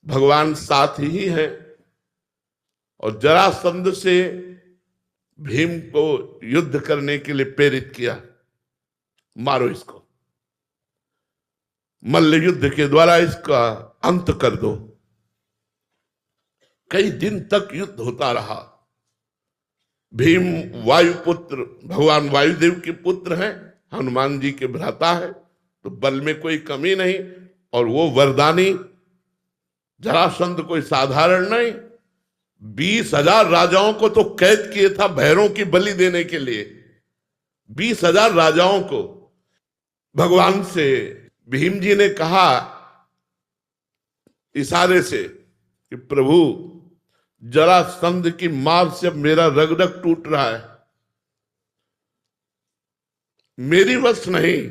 भगवान साथ ही है। और जरासंध से भीम को युद्ध करने के लिए प्रेरित किया, मारो इसको, मल्ल युद्ध के द्वारा इसका अंत कर दो। कई दिन तक युद्ध होता रहा। भीम वायुपुत्र, भगवान वायुदेव के पुत्र हैं, हनुमान जी के भ्राता है, तो बल में कोई कमी नहीं। और वो वरदानी जरासंध कोई साधारण नहीं, 20,000 राजाओं को तो कैद किए था भैरों की बलि देने के लिए। 20,000 राजाओं को भगवान से भीम जी ने कहा इशारे से कि प्रभु, जरासंध की मार से अब मेरा रग रग टूट रहा है, मेरी वश नहीं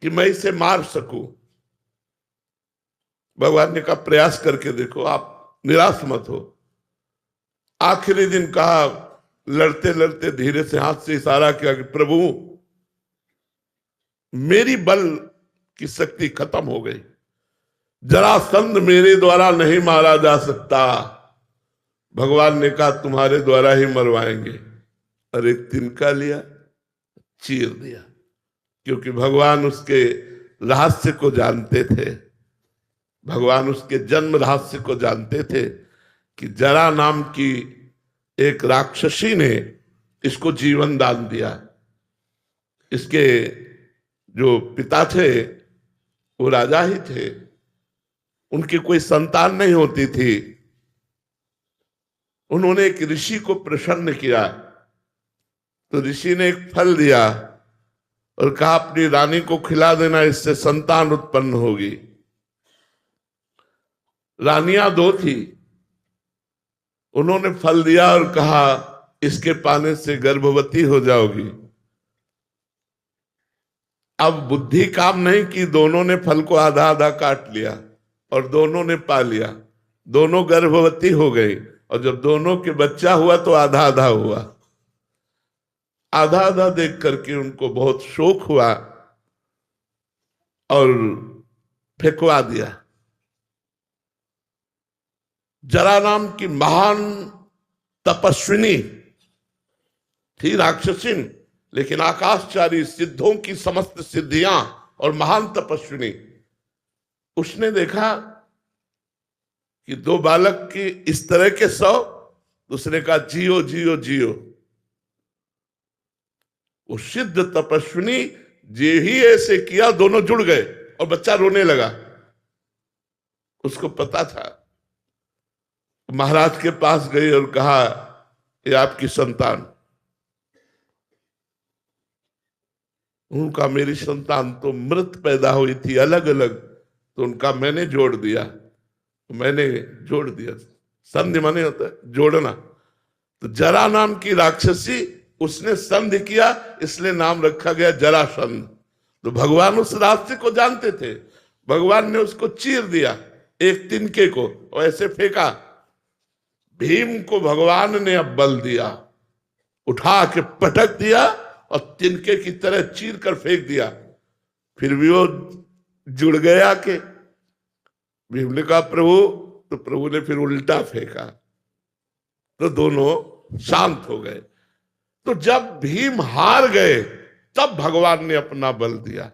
कि मैं इसे मार सकूं। भगवान ने कहा प्रयास करके देखो, आप निराश मत हो। आखिरी दिन कहा, लड़ते लड़ते धीरे से हाथ से इशारा किया कि प्रभु, मेरी बल की शक्ति खत्म हो गई, जरासंध मेरे द्वारा नहीं मारा जा सकता। भगवान ने कहा तुम्हारे द्वारा ही मरवाएंगे। और एक तिनका लिया, चीर दिया, क्योंकि भगवान उसके रहस्य को जानते थे। भगवान उसके जन्म रहस्य को जानते थे कि जरा नाम की एक राक्षसी ने इसको जीवन दान दिया। इसके जो पिता थे वो राजा ही थे, उनकी कोई संतान नहीं होती थी। उन्होंने एक ऋषि को प्रसन्न किया, तो ऋषि ने एक फल दिया और कहा अपनी रानी को खिला देना, इससे संतान उत्पन्न होगी। रानियां 2 थी, उन्होंने फल दिया और कहा इसके पाने से गर्भवती हो जाओगी। अब बुद्धि काम नहीं की, दोनों ने फल को आधा आधा काट लिया और दोनों ने पा लिया, दोनों गर्भवती हो गई। और जब दोनों के बच्चा हुआ तो आधा आधा हुआ। आधा आधा देख करके उनको बहुत शोक हुआ और फेंकवा दिया। जरा नाम की महान तपस्विनी थी, राक्षसिन, लेकिन आकाशचारी, सिद्धों की समस्त सिद्धियां और महान तपस्विनी। उसने देखा कि 2 बालक की इस तरह के 100, उसने कहा जियो जियो जियो। वो सिद्ध तपस्विनी जे ही ऐसे किया, दोनों जुड़ गए और बच्चा रोने लगा। उसको पता था। महाराज के पास गई और कहा ये आपकी संतान। उनका मेरी संतान तो मृत पैदा हुई थी अलग अलग, तो उनका मैंने जोड़ दिया। संधि माने होता है जोड़ना। तो जरा नाम की राक्षसी, उसने संधि किया, इसलिए नाम रखा गया जरासंध। तो भगवान उस रास्ते को जानते थे। भगवान ने उसको चीर दिया, एक तिनके को, और ऐसे फेंका। भीम को भगवान ने अब बल दिया, उठा के पटक दिया और तिनके की तरह चीर कर फेंक दिया। फिर भी वो जुड़ गया के भीम ने कहा प्रभु, तो प्रभु ने फिर उल्टा फेंका, तो दोनों शांत हो गए। तो जब भीम हार गए तब भगवान ने अपना बल दिया।